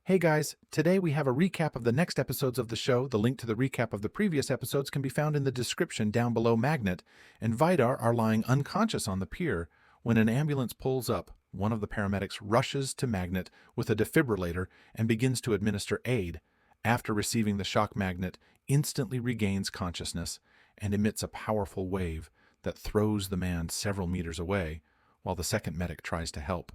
Hey guys, today we have a recap of the next episodes of the show. The link to the recap of the previous episodes can be found in the description down below. Magnet and Vidar are lying unconscious on the pier when an ambulance pulls up. One of the paramedics rushes to Magnet with a defibrillator and begins to administer aid. After receiving the shock, Magnet instantly regains consciousness and emits a powerful wave that throws the man several meters away while the second medic tries to help.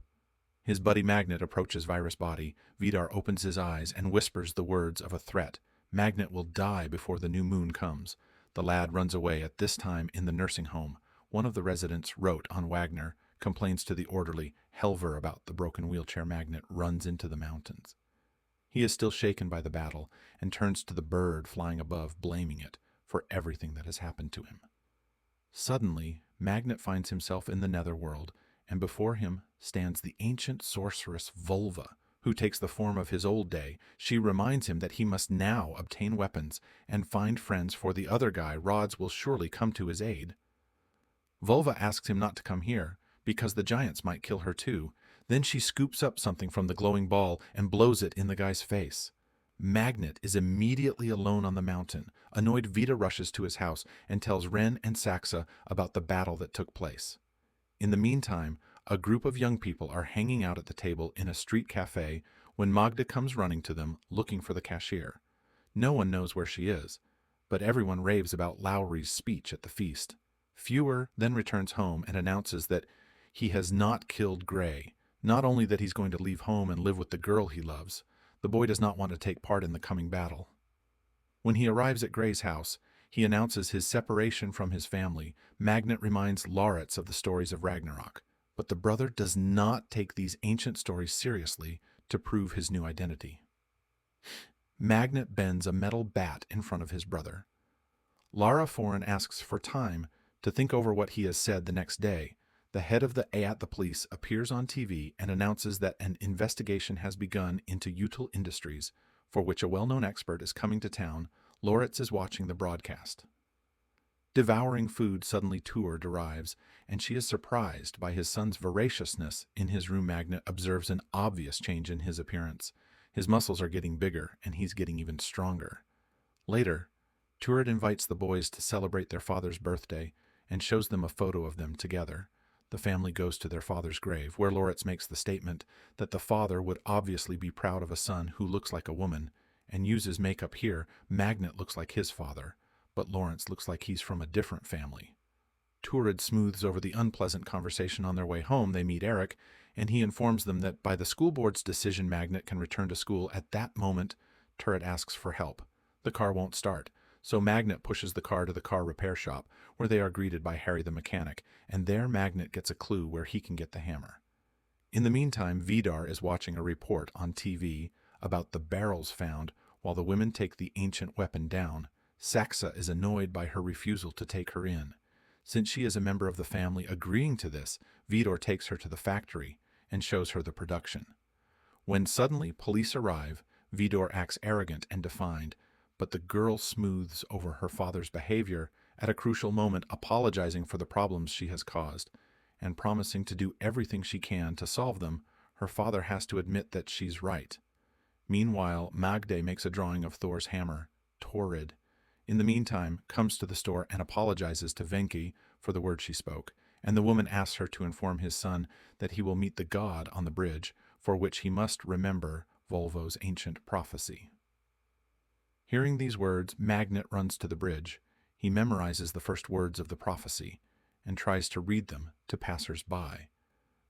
His buddy Magnet approaches Virus' body. Vidar opens his eyes and whispers the words of a threat. Magnet will die before the new moon comes. The lad runs away. At this time in the nursing home, one of the residents wrote on Wagner, complains to the orderly Helver about the broken wheelchair. Magnet runs into the mountains. He is still shaken by the battle and turns to the bird flying above, blaming it for everything that has happened to him. Suddenly, Magnet finds himself in the netherworld, and before him stands the ancient sorceress Volva, who takes the form of his old day. She reminds him that he must now obtain weapons and find friends, for the other guy, Rods, will surely come to his aid. Volva asks him not to come here, because the giants might kill her too. Then she scoops up something from the glowing ball and blows it in the guy's face. Magnet is immediately alone on the mountain. Annoyed, Vita rushes to his house and tells Ren and Saxa about the battle that took place. In the meantime, a group of young people are hanging out at the table in a street cafe when Magda comes running to them, looking for the cashier. No one knows where she is, but everyone raves about Lowry's speech at the feast. Fewer then returns home and announces that he has not killed Gray, not only that he's going to leave home and live with the girl he loves. The boy does not want to take part in the coming battle. When he arrives at Gray's house, he announces his separation from his family. Magnet reminds Lauritz of the stories of Ragnarok, but the brother does not take these ancient stories seriously to prove his new identity. Magnet bends a metal bat in front of his brother. Lara Foran asks for time to think over what he has said. The next day, the head of the police appears on TV and announces that an investigation has begun into Util Industries, for which a well-known expert is coming to town. Lauritz is watching the broadcast. Devouring food, suddenly Turid arrives, and she is surprised by his son's voraciousness. In his room, Magnet observes an obvious change in his appearance. His muscles are getting bigger, and he's getting even stronger. Later, Turid invites the boys to celebrate their father's birthday and shows them a photo of them together. The family goes to their father's grave, where Lauritz makes the statement that the father would obviously be proud of a son who looks like a woman, and uses makeup here. Magnet looks like his father, but Lawrence looks like he's from a different family. Turid smooths over the unpleasant conversation. On their way home, they meet Eric, and he informs them that by the school board's decision, Magnet can return to school. At that moment, Turid asks for help. The car won't start, so Magnet pushes the car to the car repair shop, where they are greeted by Harry the mechanic, and there Magnet gets a clue where he can get the hammer. In the meantime, Vidar is watching a report on TV about the barrels found while the women take the ancient weapon down. Saxa is annoyed by her refusal to take her in. Since she is a member of the family agreeing to this, Vidar takes her to the factory and shows her the production. When suddenly police arrive, Vidar acts arrogant and defiant, but the girl smooths over her father's behavior at a crucial moment, apologizing for the problems she has caused and promising to do everything she can to solve them. Her father has to admit that she's right. Meanwhile, Magda makes a drawing of Thor's hammer, Torrid. In the meantime, comes to the store and apologizes to Venki for the word she spoke, and the woman asks her to inform his son that he will meet the god on the bridge, for which he must remember Volvo's ancient prophecy. Hearing these words, Magnet runs to the bridge. He memorizes the first words of the prophecy and tries to read them to passers-by.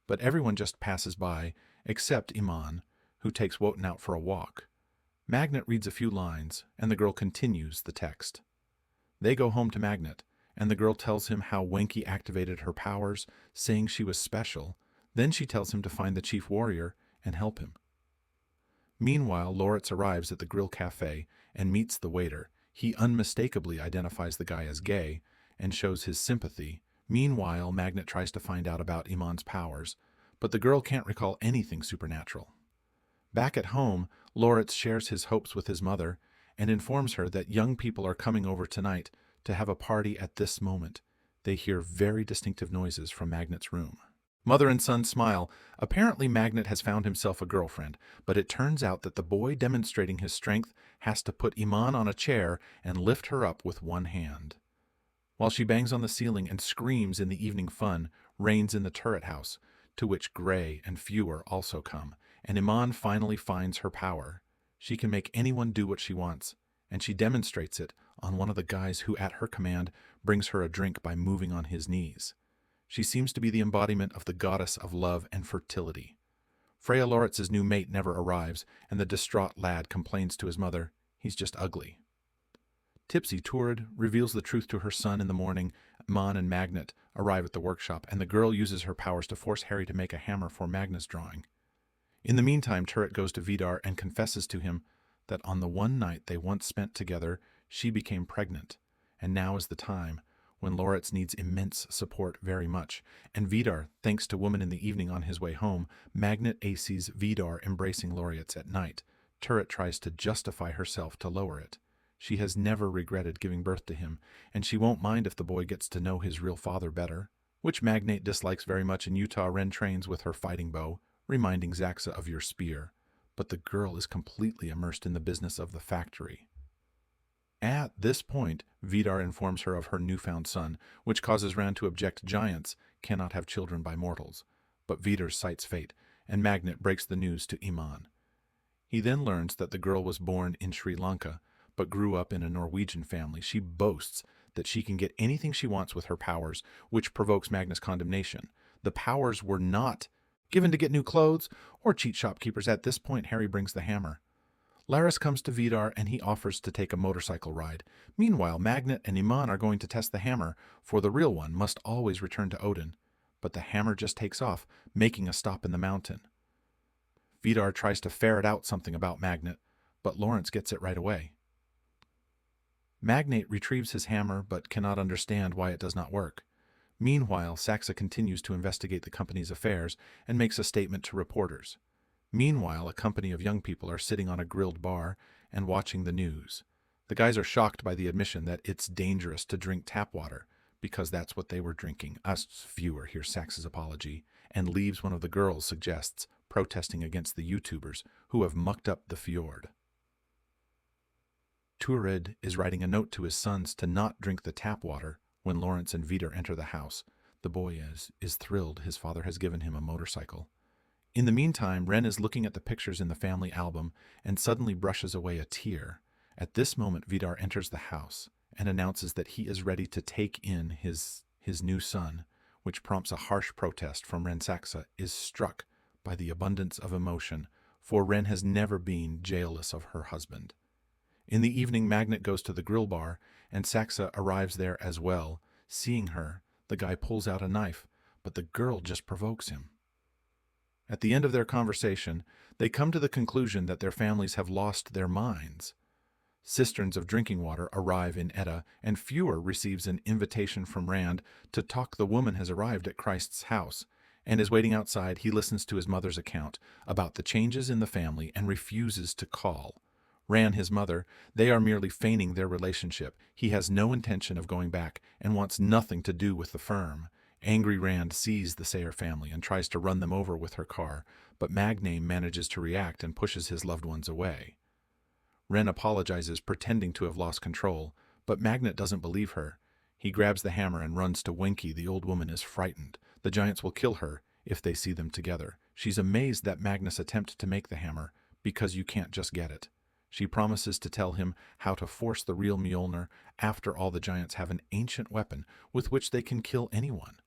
But everyone just passes by, except Iman, who takes Wotan out for a walk. Magnet reads a few lines, and the girl continues the text. They go home to Magnet, and the girl tells him how Wenki activated her powers, saying she was special. Then she tells him to find the chief warrior and help him. Meanwhile, Lauritz arrives at the grill cafe and meets the waiter. He unmistakably identifies the guy as gay and shows his sympathy. Meanwhile, Magnet tries to find out about Iman's powers, but the girl can't recall anything supernatural. Back at home, Lauritz shares his hopes with his mother and informs her that young people are coming over tonight to have a party. At this moment, they hear very distinctive noises from Magnet's room. Mother and son smile. Apparently, Magnet has found himself a girlfriend, but it turns out that the boy demonstrating his strength has to put Iman on a chair and lift her up with one hand. While she bangs on the ceiling and screams in the evening fun reigns in the turret house, to which Gray and Fewer also come, and Iman finally finds her power. She can make anyone do what she wants, and she demonstrates it on one of the guys who, at her command, brings her a drink by moving on his knees. She seems to be the embodiment of the goddess of love and fertility. Freya Loritz's new mate never arrives, and the distraught lad complains to his mother, he's just ugly. Tipsy Turid reveals the truth to her son in the morning. Mon and Magnet arrive at the workshop, and the girl uses her powers to force Harry to make a hammer for Magnet's drawing. In the meantime, Turret goes to Vidar and confesses to him that on the one night they once spent together, she became pregnant, and now is the time when Loritz needs immense support very much, and Vidar, thanks to Woman in the Evening on his way home, Magnet sees Vidar embracing Loritz at night. Turret tries to justify herself to lower it. She has never regretted giving birth to him, and she won't mind if the boy gets to know his real father better, which Magnate dislikes very much in Utah. Ren trains with her fighting bow, reminding Zaxa of your spear, but the girl is completely immersed in the business of the factory. At this point, Vidar informs her of her newfound son, which causes Ran to object. Giants cannot have children by mortals, but Vidar cites fate, and Magnet breaks the news to Iman. He then learns that the girl was born in Sri Lanka, but grew up in a Norwegian family. She boasts that she can get anything she wants with her powers, which provokes Magnus' condemnation. The powers were not given to get new clothes or cheat shopkeepers. At this point, Harry brings the hammer. Laris comes to Vidar and he offers to take a motorcycle ride. Meanwhile, Magnet and Iman are going to test the hammer, for the real one must always return to Odin. But the hammer just takes off, making a stop in the mountain. Vidar tries to ferret out something about Magnet, but Lawrence gets it right away. Magnate retrieves his hammer but cannot understand why it does not work. Meanwhile, Saxa continues to investigate the company's affairs and makes a statement to reporters. Meanwhile, a company of young people are sitting on a grilled bar and watching the news. The guys are shocked by the admission that it's dangerous to drink tap water, because that's what they were drinking. Us Viewer hears Sax's apology and leaves. One of the girls suggests protesting against the YouTubers who have mucked up the fjord. Turid is writing a note to his sons to not drink the tap water when Lawrence and Vidar enter the house. The boy is thrilled his father has given him a motorcycle. In the meantime, Ren is looking at the pictures in the family album and suddenly brushes away a tear. At this moment, Vidar enters the house and announces that he is ready to take in his new son, which prompts a harsh protest from Ren. Saxa is struck by the abundance of emotion, for Ren has never been jealous of her husband. In the evening, Magnet goes to the grill bar, and Saxa arrives there as well. Seeing her, the guy pulls out a knife, but the girl just provokes him. At the end of their conversation, they come to the conclusion that their families have lost their minds. Cisterns of drinking water arrive in Edda, and Fewer receives an invitation from Rand to talk. The woman has arrived at Christ's house and is waiting outside. He listens to his mother's account about the changes in the family and refuses to call. Ran, his mother, they are merely feigning their relationship. He has no intention of going back and wants nothing to do with the firm. Angry Rand sees the Sayer family and tries to run them over with her car, but Magname manages to react and pushes his loved ones away. Ren apologizes, pretending to have lost control, but Magnet doesn't believe her. He grabs the hammer and runs to Winky. The old woman is frightened. The giants will kill her if they see them together. She's amazed that Magnus attempted to make the hammer, because you can't just get it. She promises to tell him how to force the real Mjolnir. After all, the giants have an ancient weapon with which they can kill anyone.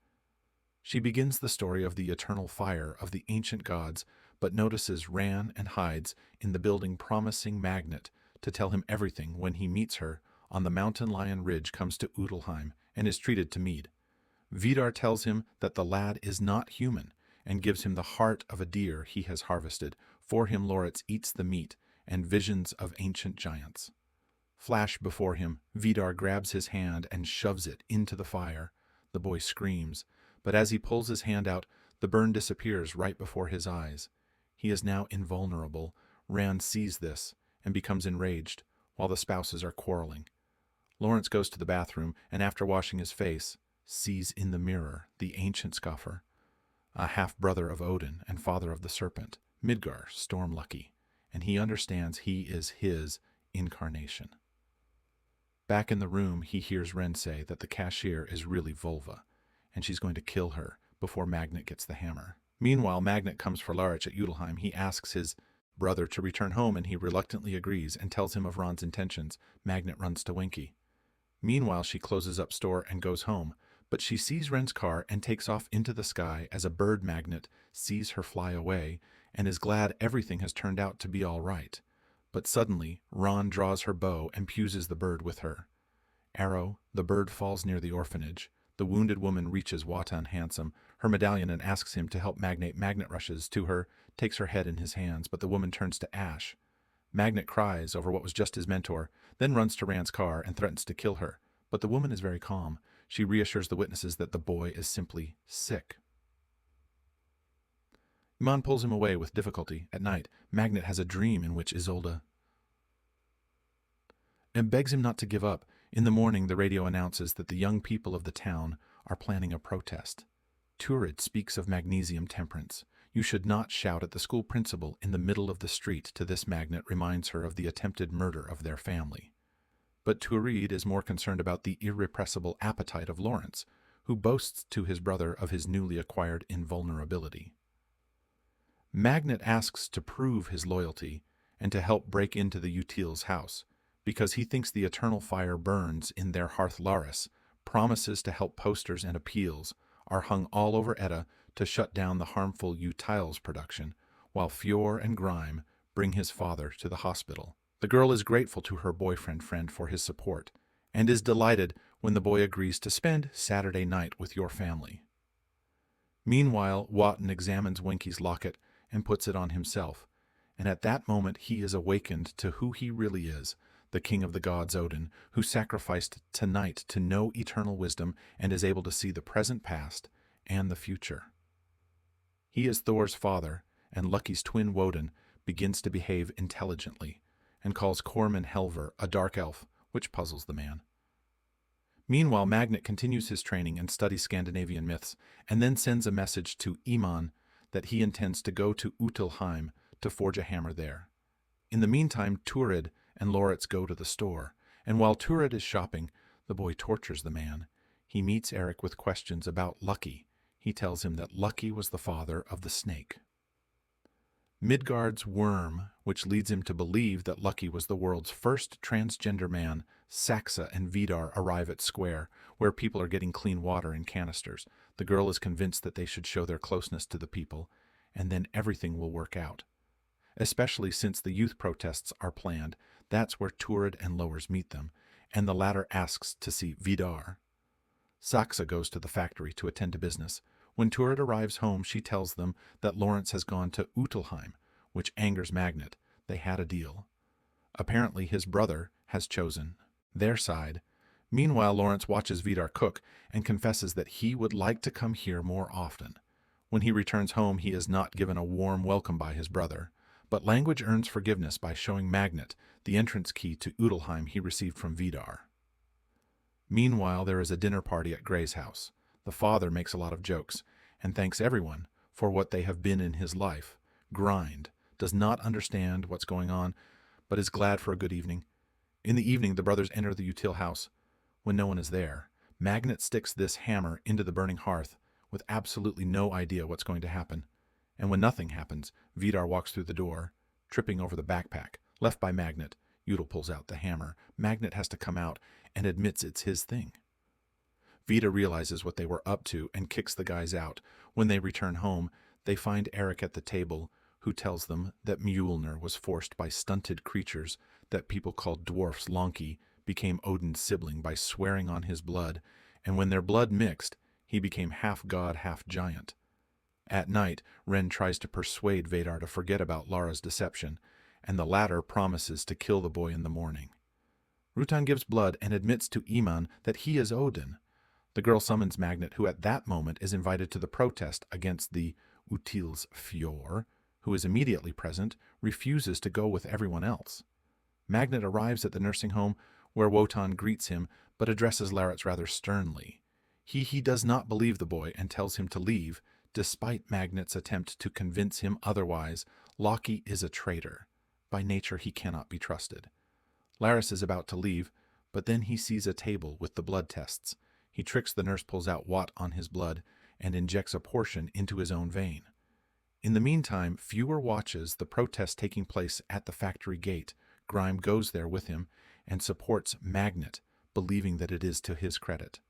She begins the story of the eternal fire of the ancient gods, but notices Ran and hides in the building, promising Magnet to tell him everything when he meets her on the mountain. Lion Ridge comes to Udelheim and is treated to mead. Vidar tells him that the lad is not human and gives him the heart of a deer he has harvested. For him, Loritz eats the meat and visions of ancient giants flash before him. Vidar grabs his hand and shoves it into the fire. The boy screams, but as he pulls his hand out, the burn disappears right before his eyes. He is now invulnerable. Rand sees this and becomes enraged while the spouses are quarreling. Lawrence goes to the bathroom and, after washing his face, sees in the mirror the ancient scoffer. a half-brother of Odin and father of the serpent, Midgard Stormlucky, and he understands he is his incarnation. Back in the room, he hears Ren say that the cashier is really Volva, and she's going to kill her before Magnet gets the hammer. Meanwhile, Magnet comes for Larich at Udelheim. He asks his brother to return home, and he reluctantly agrees and tells him of Ron's intentions. Magnet runs to Winky. Meanwhile, she closes up store and goes home, but she sees Ren's car and takes off into the sky as a bird Magnet sees her fly away and is glad everything has turned out to be all right. But suddenly, Ron draws her bow and fuses the bird with her. Arrow, the bird falls near the orphanage. The wounded woman reaches Wotan Handsome, her medallion, and asks him to help Magnet. Magnet rushes to her, takes her head in his hands, but the woman turns to ash. Magnet cries over what was just his mentor, then runs to Rand's car and threatens to kill her. But the woman is very calm. She reassures the witnesses that the boy is simply sick. Iman pulls him away with difficulty. At night, Magnet has a dream in which Isolde and begs him not to give up. In the morning, the radio announces that the young people of the town are planning a protest. Turid speaks of magnesium temperance. You should not shout at the school principal in the middle of the street. To this, Magnet reminds her of the attempted murder of their family. But Turid is more concerned about the irrepressible appetite of Lawrence, who boasts to his brother of his newly acquired invulnerability. Magnet asks to prove his loyalty and to help break into the Utile's house, because he thinks the eternal fire burns in their hearth. Laris promises to help. Posters and appeals are hung all over Edda to shut down the harmful Utile's production, while Fior and Grime bring his father to the hospital. The girl is grateful to her boyfriend friend for his support, and is delighted when the boy agrees to spend Saturday night with your family. Meanwhile, Wotan examines Winky's locket and puts it on himself, and at that moment he is awakened to who he really is, the king of the gods Odin, who sacrificed tonight to know eternal wisdom and is able to see the present, past, and the future. He is Thor's father, and Lucky's twin Woden begins to behave intelligently, and calls Corman Helver a dark elf, which puzzles the man. Meanwhile, Magnet continues his training and studies Scandinavian myths, and then sends a message to Iman that he intends to go to Utilheim to forge a hammer there. In the meantime, Turid and Loritz go to the store, and while Turid is shopping, the boy tortures the man. He meets Eric with questions about Lucky. He tells him that Lucky was the father of the snake. Midgard's worm, which leads him to believe that Lucky was the world's first transgender man. Saxa and Vidar arrive at Square, where people are getting clean water in canisters. The girl is convinced that they should show their closeness to the people, and then everything will work out. Especially since the youth protests are planned, that's where Turid and Lowers meet them, and the latter asks to see Vidar. Saxa goes to the factory to attend to business. When Turid arrives home, she tells them that Lawrence has gone to Utilheim, which angers Magnet. They had a deal. Apparently his brother has chosen their side. Meanwhile, Lawrence watches Vidar cook and confesses that he would like to come here more often. When he returns home, he is not given a warm welcome by his brother, but Language earns forgiveness by showing Magnet the entrance key to Utilheim he received from Vidar. Meanwhile, there is a dinner party at Gray's house. The father makes a lot of jokes and thanks everyone for what they have been in his life. Grind does not understand what's going on, but is glad for a good evening. In the evening, the brothers enter the Utile house. When no one is there, Magnet sticks this hammer into the burning hearth with absolutely no idea what's going to happen. And when nothing happens, Vidar walks through the door, tripping over the backpack left by Magnet. Util pulls out the hammer. Magnet has to come out and admits it's his thing. Vida realizes what they were up to and kicks the guys out. When they return home, they find Eric at the table, who tells them that Mjolnir was forced by stunted creatures that people called dwarfs. Loki became Odin's sibling by swearing on his blood, and when their blood mixed, he became half god, half giant. At night, Ren tries to persuade Vadar to forget about Lara's deception, and the latter promises to kill the boy in the morning. Rutan gives blood and admits to Iman that he is Odin. The girl summons Magnet, who at that moment is invited to the protest against the Utile's Fior, who is immediately present, refuses to go with everyone else. Magnet arrives at the nursing home, where Wotan greets him, but addresses Laritz rather sternly. He does not believe the boy and tells him to leave, Despite Magnet's attempt to convince him otherwise, Loki is a traitor. By nature, he cannot be trusted. Laris is about to leave, but then he sees a table with the blood tests. He tricks the nurse, pulls out Watt on his blood, and injects a portion into his own vein. In the meantime, Fewer watches the protest taking place at the factory gate. Grime goes there with him and supports Magnet, believing that it is to his credit.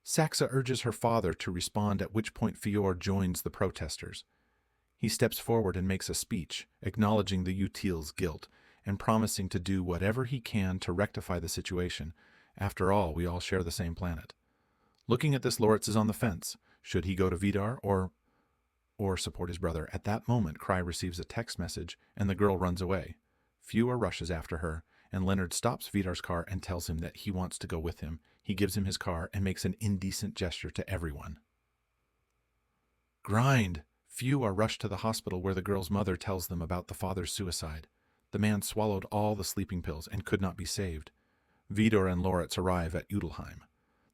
Saxa urges her father to respond, at which point Fior joins the protesters. He steps forward and makes a speech, acknowledging the Util's guilt and promising to do whatever he can to rectify the situation. After all, we all share the same planet. Looking at this, Loritz is on the fence. Should he go to Vidar or support his brother? At that moment, Cry receives a text message and the girl runs away. Fewer rushes after her, and Leonard stops Vidar's car and tells him that he wants to go with him. He gives him his car and makes an indecent gesture to everyone. Grind! Few are rushed to the hospital where the girl's mother tells them about the father's suicide. The man swallowed all the sleeping pills and could not be saved. Vidar and Loritz arrive at Udelheim.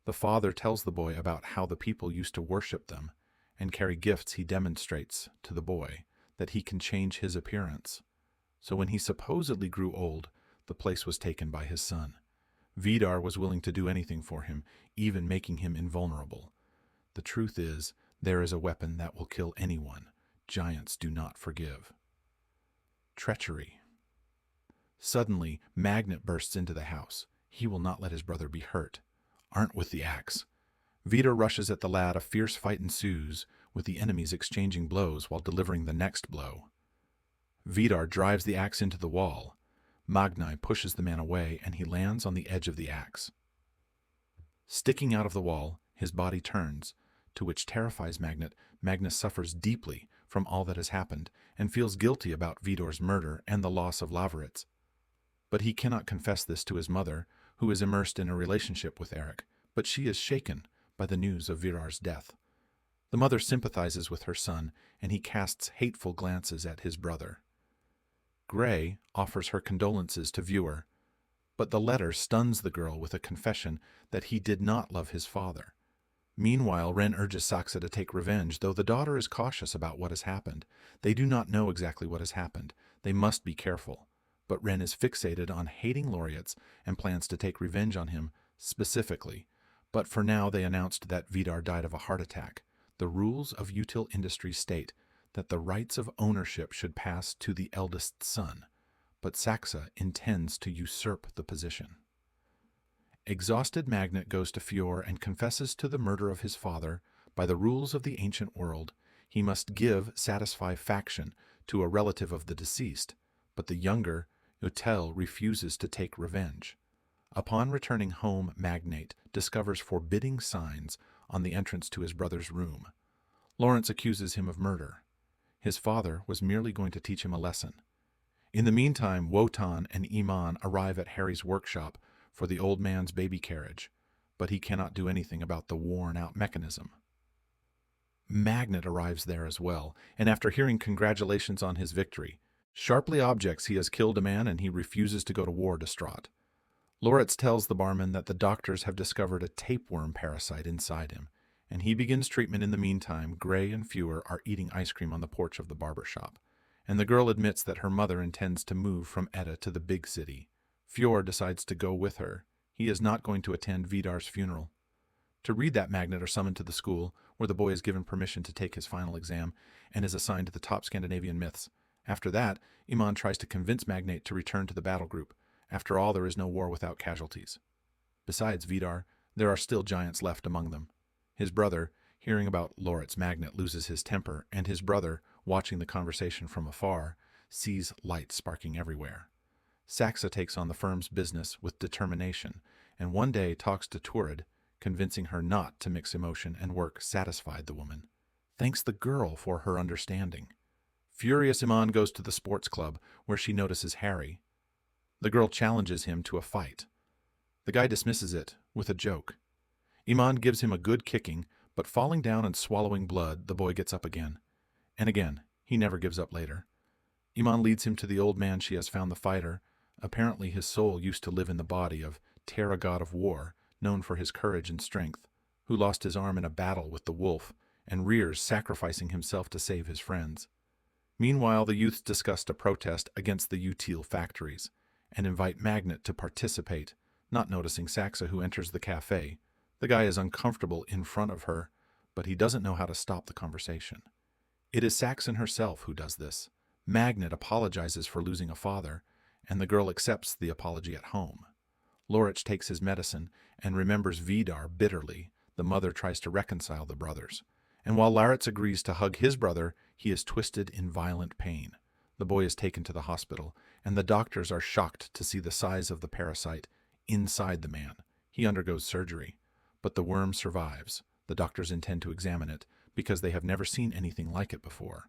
The father tells the boy about how the people used to worship them and carry gifts. He demonstrates to the boy that he can change his appearance. So when he supposedly grew old, the place was taken by his son. Vidar was willing to do anything for him, even making him invulnerable. The truth is, there is a weapon that will kill anyone. Giants do not forgive. Treachery. Suddenly, Magnet bursts into the house. He will not let his brother be hurt. Arndt with the axe. Vidar rushes at the lad. A fierce fight ensues, with the enemies exchanging blows while delivering the next blow. Vidar drives the axe into the wall. Magnai pushes the man away, and he lands on the edge of the axe. Sticking out of the wall, his body turns, to which terrifies Magnet. Magnus suffers deeply from all that has happened, and feels guilty about Vidar's murder and the loss of Laveritz. But he cannot confess this to his mother, who is immersed in a relationship with Eric, but she is shaken by the news of Vidar's death. The mother sympathizes with her son, and he casts hateful glances at his brother. Gray offers her condolences to Viewer, but the letter stuns the girl with a confession that he did not love his father. Meanwhile, Ren urges Saxa to take revenge, though the daughter is cautious about what has happened. They do not know exactly what has happened. They must be careful. But Ren is fixated on hating Laureates and plans to take revenge on him specifically. But for now, they announced that Vidar died of a heart attack. The rules of Util Industries state that the rights of ownership should pass to the eldest son, but Saxa intends to usurp the position. Exhausted, Magnet goes to Fior and confesses to the murder of his father. By the rules of the ancient world, he must satisfy faction to a relative of the deceased, but the younger Utel refuses to take revenge. Upon returning home, Magnate discovers forbidding signs on the entrance to his brother's room. Lawrence accuses him of murder. His father was merely going to teach him a lesson. In the meantime, Wotan and Iman arrive at Harry's workshop for the old man's baby carriage, but he cannot do anything about the worn-out mechanism. Magnet arrives there as well, and after hearing congratulations on his victory, sharply objects he has killed a man and he refuses to go to war, distraught. Loritz tells the barman that the doctors have discovered a tapeworm parasite inside him, and he begins treatment. In the meantime, Gray and Fewer are eating ice cream on the porch of the barber shop, and the girl admits that her mother intends to move from Edda to the big city. Fewer decides to go with her. He is not going to attend Vidar's funeral. To read that, Magnet are summoned to the school, where the boy is given permission to take his final exam and is assigned to the top Scandinavian myths. After that, Iman tries to convince Magnate to return to the battle group. After all, there is no war without casualties. Besides Vidar, there are still giants left among them. His brother, hearing about Loritz, Magnet loses his temper, and his brother, watching the conversation from afar, sees light sparking everywhere. Saxa takes on the firm's business with determination, and one day talks to Turid, convincing her not to mix emotion and work. Satisfied, the woman thanks the girl for her understanding. Furious, Iman goes to the sports club, where she notices Harry. The girl challenges him to a fight. The guy dismisses it with a joke. Iman gives him a good kicking, but falling down and swallowing blood, the boy gets up again. And again, he never gives up later. Iman leads him to the old man she has found, the fighter. Apparently his soul used to live in the body of Terra, god of war, known for his courage and strength, who lost his arm in a battle with the wolf. and rears, sacrificing himself to save his friends. Meanwhile, the youths discussed a protest against the Util factories and invite Magnet to participate, not noticing Saxa, who enters the cafe. The guy is uncomfortable in front of her, but he doesn't know how to stop the conversation. It is Saxon herself who does this. Magnet apologizes for losing a father, and the girl accepts the apology at home. Lorich takes his medicine and remembers Vidar bitterly. The mother tries to reconcile the brothers. And while Laritz agrees to hug his brother, he is twisted in violent pain. The boy is taken to the hospital, and the doctors are shocked to see the size of the parasite inside the man. He undergoes surgery, but the worm survives. The doctors intend to examine it because they have never seen anything like it before.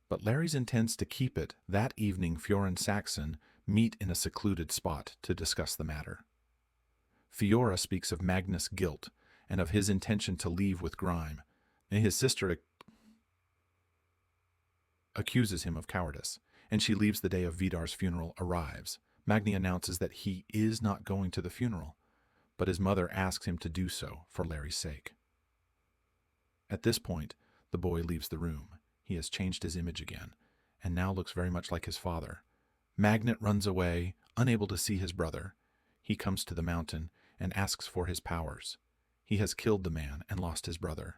But Larry's intends to keep it. That evening, Fiora and Saxon meet in a secluded spot to discuss the matter. Fiora speaks of Magnus' guilt and of his intention to leave with Grime, and his sister accuses him of cowardice, and she leaves the day of Vidar's funeral arrives. Magni announces that he is not going to the funeral, but his mother asks him to do so for Larry's sake. At this point, the boy leaves the room. He has changed his image again, and now looks very much like his father. Magnet runs away, unable to see his brother. He comes to the mountain and asks for his powers. He has killed the man and lost his brother.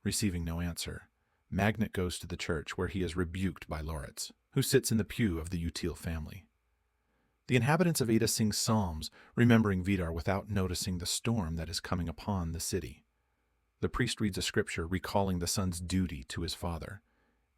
Receiving no answer, Magnet goes to the church where he is rebuked by Loritz, who sits in the pew of the Util family. The inhabitants of Ada sing psalms, remembering Vidar without noticing the storm that is coming upon the city. The priest reads a scripture recalling the son's duty to his father,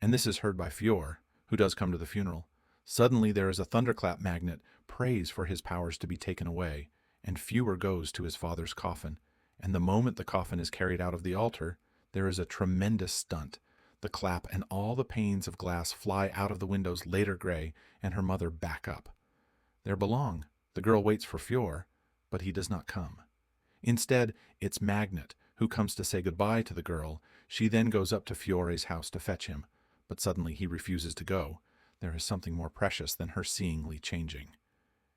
and this is heard by Fior, who does come to the funeral. Suddenly there is a thunderclap. Magnet prays for his powers to be taken away, and Fior goes to his father's coffin, and the moment the coffin is carried out of the altar, there is a tremendous stunt. The clap and all the panes of glass fly out of the windows, later gray, and her mother back up. There belong. The girl waits for Fior, but he does not come. Instead, it's Magnet who comes to say goodbye to the girl. She then goes up to Fiore's house to fetch him, but suddenly he refuses to go. There is something more precious than her seeingly changing.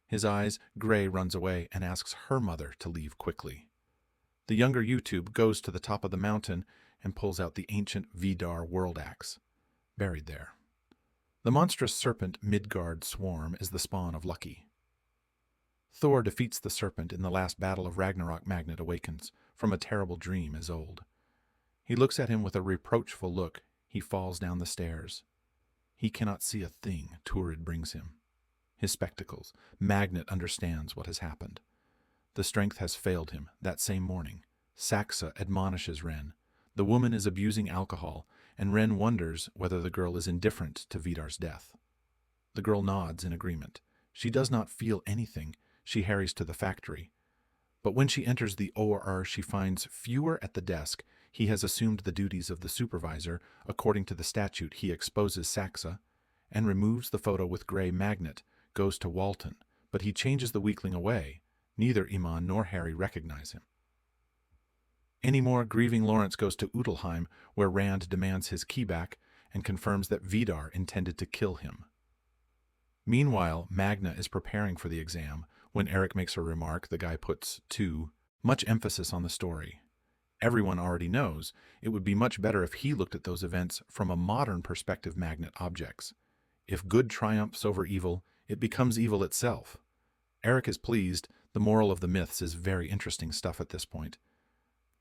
His eyes, Gray runs away and asks her mother to leave quickly. The younger YouTube goes to the top of the mountain and pulls out the ancient Vidar world axe, buried there. The monstrous serpent Midgard swarm is the spawn of Lucky. Thor defeats the serpent in the last battle of Ragnarok. Magnet awakens from a terrible dream as old. He looks at him with a reproachful look. He falls down the stairs. He cannot see a thing Turid brings him. His spectacles. Magnet understands what has happened. The strength has failed him. That same morning, Saxa admonishes Ren. The woman is abusing alcohol, and Ren wonders whether the girl is indifferent to Vidar's death. The girl nods in agreement. She does not feel anything. She hurries to the factory. But when she enters the OR, she finds Fior at the desk. He has assumed the duties of the supervisor. According to the statute, he exposes Saxa and removes the photo with Gray. Magnet goes to Walton, but he changes the weakling away. Neither Iman nor Harry recognize him. Anymore, grieving Lawrence goes to Udelheim, where Rand demands his key back and confirms that Vidar intended to kill him. Meanwhile, Magna is preparing for the exam. When Eric makes a remark, the guy puts too much emphasis on the story. Everyone already knows it would be much better if he looked at those events from a modern perspective. Magnet objects. If good triumphs over evil, it becomes evil itself. Eric is pleased. The moral of the myths is very interesting stuff at this point.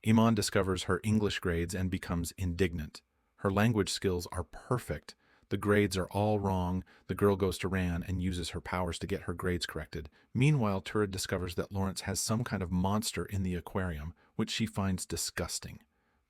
Iman discovers her English grades and becomes indignant. Her language skills are perfect. The grades are all wrong. The girl goes to Ran and uses her powers to get her grades corrected. Meanwhile, Turid discovers that Lawrence has some kind of monster in the aquarium, which she finds disgusting.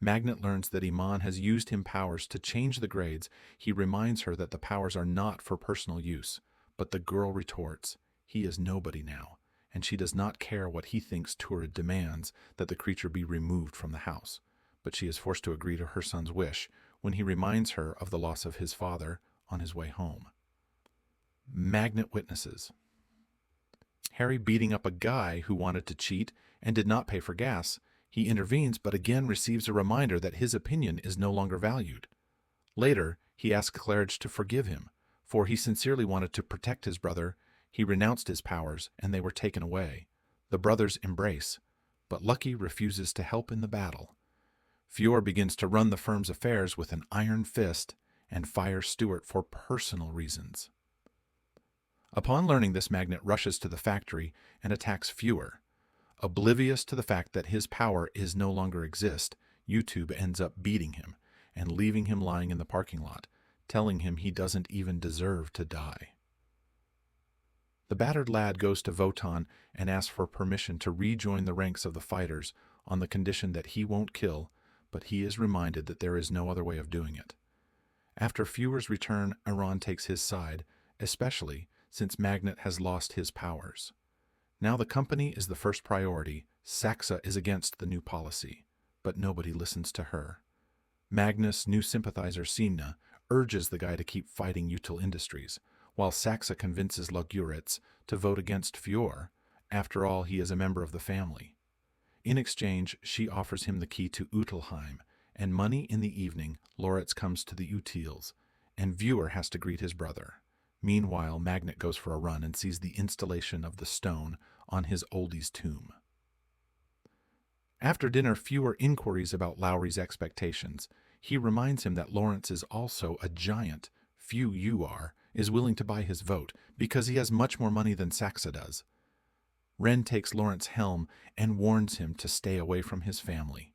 Magnet learns that Iman has used him powers to change the grades. He reminds her that the powers are not for personal use. But the girl retorts, he is nobody now, and she does not care what he thinks. Turid demands that the creature be removed from the house, but she is forced to agree to her son's wish when he reminds her of the loss of his father on his way home. Magnet witnesses Harry beating up a guy who wanted to cheat and did not pay for gas. He intervenes, but again receives a reminder that his opinion is no longer valued. Later, he asks Claridge to forgive him, for he sincerely wanted to protect his brother. He renounced his powers, and they were taken away. The brothers embrace, but Lucky refuses to help in the battle. Fior begins to run the firm's affairs with an iron fist and fires Stewart for personal reasons. Upon learning this, Magnet rushes to the factory and attacks Fior. Oblivious to the fact that his power is no longer exist, YouTube ends up beating him and leaving him lying in the parking lot, telling him he doesn't even deserve to die. The battered lad goes to Wotan and asks for permission to rejoin the ranks of the fighters on the condition that he won't kill, but he is reminded that there is no other way of doing it. After Fior's return, Iran takes his side, especially since Magnet has lost his powers. Now the company is the first priority. Saxa is against the new policy, but nobody listens to her. Magnus' new sympathizer Sina urges the guy to keep fighting Util Industries, while Saxa convinces Loguritz to vote against Fior. After all, he is a member of the family. In exchange, she offers him the key to Utilheim, and money. In the evening, Loritz comes to the Utils, and Viewer has to greet his brother. Meanwhile, Magnet goes for a run and sees the installation of the stone on his oldie's tomb. After dinner, Fior inquiries about Lowry's expectations. He reminds him that Lawrence is also a giant. Few you are is willing to buy his vote because he has much more money than Saxa does. Ren takes Lawrence's helm and warns him to stay away from his family.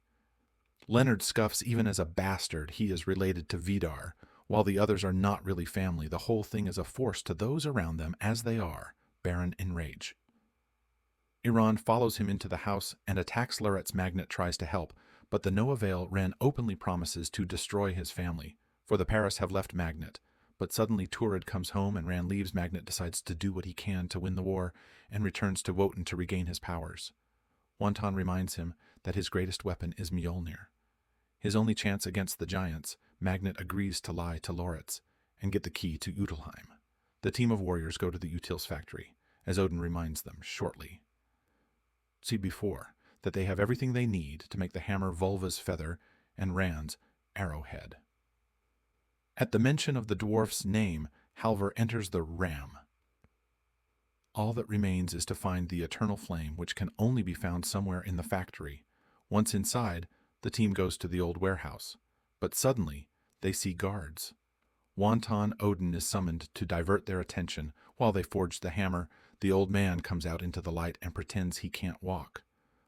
Leonard scoffs even as a bastard he is related to Vidar. While the others are not really family, the whole thing is a force to those around them as they are, barren in rage. Iran follows him into the house and attacks Loretz. Magnet tries to help, but the no avail. Ren openly promises to destroy his family, for the Paris have left Magnet. But suddenly Turid comes home and Ran leaves. Magnet decides to do what he can to win the war and returns to Wotan to regain his powers. Wanton reminds him that his greatest weapon is Mjolnir. His only chance against the giants, Magnet agrees to lie to Loritz and get the key to Utilheim. The team of warriors go to the Utils factory, as Odin reminds them shortly. See before that they have everything they need to make the hammer Volva's feather and Rand's arrowhead. At the mention of the dwarf's name, Halvor enters the ram. All that remains is to find the eternal flame, which can only be found somewhere in the factory. Once inside, the team goes to the old warehouse, but suddenly they see guards. Wanton Odin is summoned to divert their attention. While they forge the hammer, the old man comes out into the light and pretends he can't walk.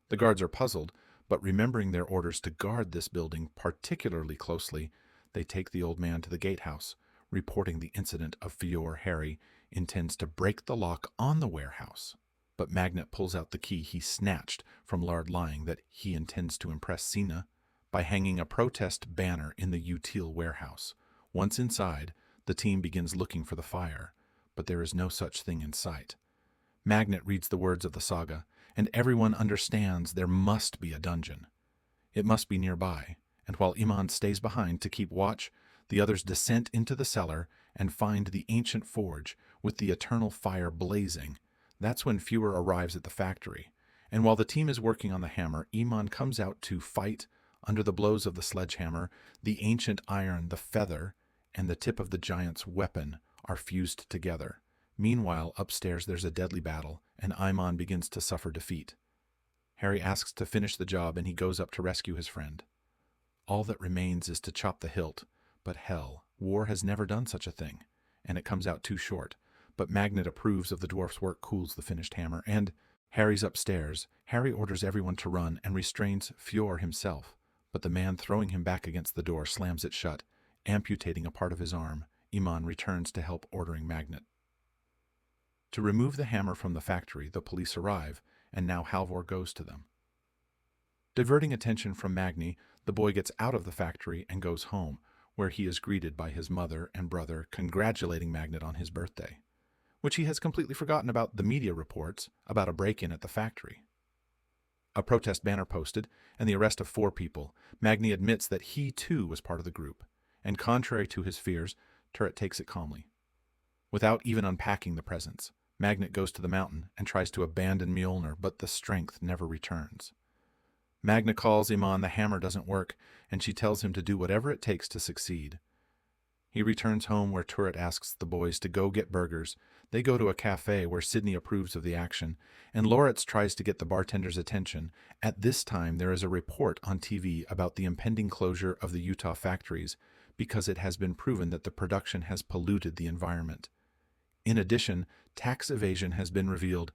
The guards are puzzled, but remembering their orders to guard this building particularly closely, they take the old man to the gatehouse, reporting the incident of Fior. Harry intends to break the lock on the warehouse, but Magnet pulls out the key he snatched from Lard, lying that he intends to impress Sina by hanging a protest banner in the Util warehouse. Once inside, the team begins looking for the fire, but there is no such thing in sight. Magnet reads the words of the saga, and everyone understands there must be a dungeon. It must be nearby, and while Iman stays behind to keep watch, the others descend into the cellar and find the ancient forge with the eternal fire blazing. That's when Fior arrives at the factory, and while the team is working on the hammer, Iman comes out to fight. Under the blows of the sledgehammer, the ancient iron, the feather, and the tip of the giant's weapon are fused together. Meanwhile, upstairs there's a deadly battle, and Iman begins to suffer defeat. Harry asks to finish the job, and he goes up to rescue his friend. All that remains is to chop the hilt, but hell, war has never done such a thing, and it comes out too short. But Magnet approves of the dwarf's work, cools the finished hammer, and Harry's upstairs. Harry orders everyone to run and restrains Fior himself, but the man throwing him back against the door slams it shut, amputating a part of his arm. Iman returns to help, ordering Magnet to remove the hammer from the factory. The police arrive, and now Halvor goes to them. Diverting attention from Magni, the boy gets out of the factory and goes home, where he is greeted by his mother and brother congratulating Magnet on his birthday, which he has completely forgotten about the media reports about a break-in at the factory. A protest banner posted, and the arrest of 4 people. Magni admits that he too was part of the group, and contrary to his fears, Turret takes it calmly. Without even unpacking the presents, Magnet goes to the mountain and tries to abandon Mjolnir, but the strength never returns. Magna calls Iman. The hammer doesn't work, and she tells him to do whatever it takes to succeed. He returns home, where Turret asks the boys to go get burgers. They go to a cafe where Sydney approves of the action, and Loritz tries to get the bartender's attention. At this time, there is a report on TV about the impending closure of the Utah factories because it has been proven that the production has polluted the environment. In addition, tax evasion has been revealed.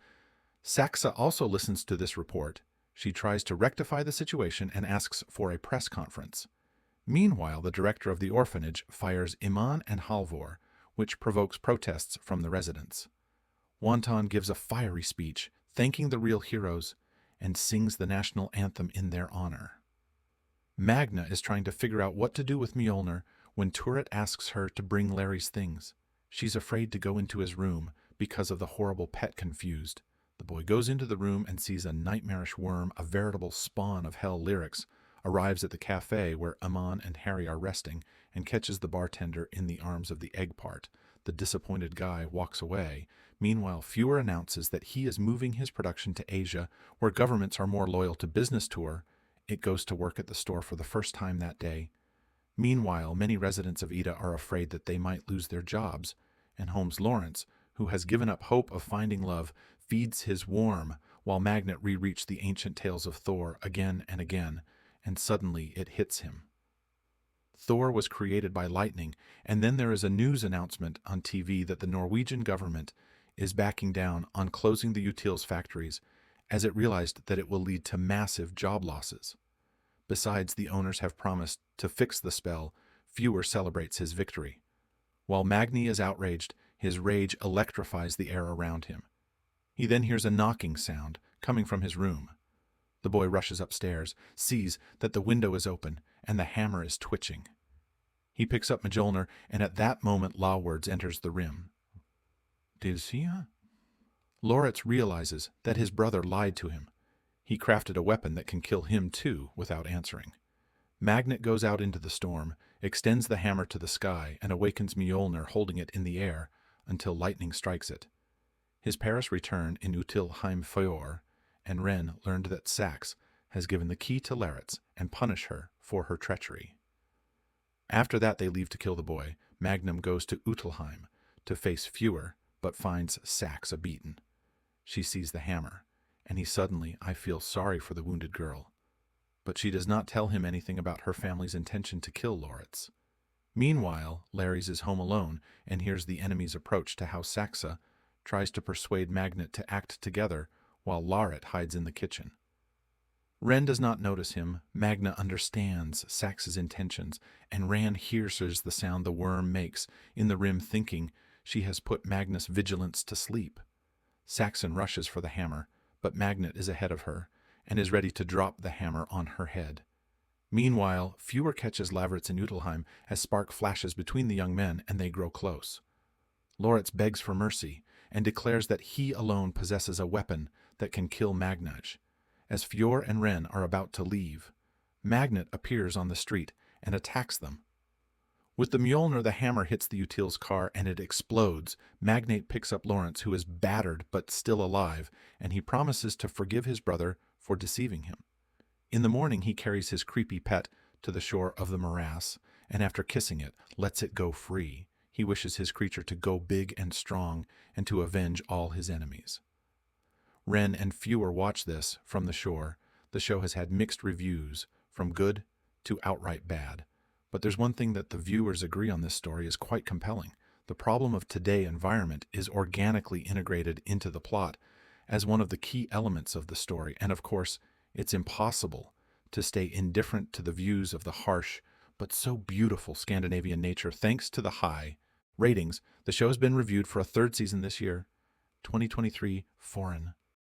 Saxa also listens to this report. She tries to rectify the situation and asks for a press conference. Meanwhile, the director of the orphanage fires Iman and Halvor, which provokes protests from the residents. Wanton gives a fiery speech, thanking the real heroes, and sings the national anthem in their honor. Magna is trying to figure out what to do with Mjolnir when Turet asks her to bring Larry's things. She's afraid to go into his room because of the horrible pet confused. The boy goes into the room and sees a nightmarish worm, a veritable spawn of hell lyrics, arrives at the cafe where Amon and Harry are resting and catches the bartender in the arms of the egg part. The disappointed guy walks away. Meanwhile, Fuhr announces that he is moving his production to Asia, where governments are more loyal to business tour. It goes to work at the store for the first time that day. Meanwhile, many residents of Ida are afraid that they might lose their jobs, and Holmes Lawrence, who has given up hope of finding love, feeds his worm while Magnet rereads the ancient tales of Thor again and again, and suddenly it hits him. Thor was created by lightning, and then there is a news announcement on TV that the Norwegian government is backing down on closing the Utils factories, as it realized that it will lead to massive job losses. Besides, the owners have promised to fix the spell. Fuhr celebrates his victory. While Magni is outraged, his rage electrifies the air around him. He then hears a knocking sound coming from his room. The boy rushes upstairs, sees that the window is open, and the hammer is twitching. He picks up Mjolnir, and at that moment Lawwords enters the room. Did he? Loritz realizes that his brother lied to him. He crafted a weapon that can kill him too without answering. Magnet goes out into the storm, extends the hammer to the sky, and awakens Mjolnir holding it in the air until lightning strikes it. His parents return in Utilheim Fjord, and Ren learned that Sax has given the key to Laritz and punish her for her treachery. After that, they leave to kill the boy. Magnum goes to Utilheim to face Fuhr, but finds Sax beaten. She sees the hammer, and he suddenly, I feel sorry for the wounded girl. But she does not tell him anything about her family's intention to kill Loritz. Meanwhile, Larry's is home alone and hears the enemy's approach to how Saxa tries to persuade Magnet to act together while Larit hides in the kitchen. Ren does not notice him. Magna understands Sax's intentions, and Ran hears the sound the worm makes in the rim, thinking she has put Magnus' vigilance to sleep. Saxon rushes for the hammer, but Magnet is ahead of her and is ready to drop the hammer on her head. Meanwhile, Fuhr catches Lavritz in Utilheim as spark flashes between the young men and they grow close. Loritz begs for mercy and declares that he alone possesses a weapon that can kill Magnaj. As Fuhr and Ren are about to leave, Magnet appears on the street and attacks them. With the Mjolnir, the hammer hits the Util's car and it explodes. Magnate picks up Lawrence, who is battered but still alive, and he promises to forgive his brother for deceiving him. In the morning, he carries his creepy pet to the shore of the morass, and after kissing it, lets it go free. He wishes his creature to go big and strong and to avenge all his enemies. Ren and Fuhr watch this from the shore. The show has had mixed reviews, from good to outright bad. But there's one thing that the viewers agree on this story is quite compelling. The problem of today environment is organically integrated into the plot as one of the key elements of the story, and of course, it's impossible to stay indifferent to the views of the harsh but so beautiful Scandinavian nature. Thanks to the high ratings, the show has been reviewed for a third season this year, 2023 Foreign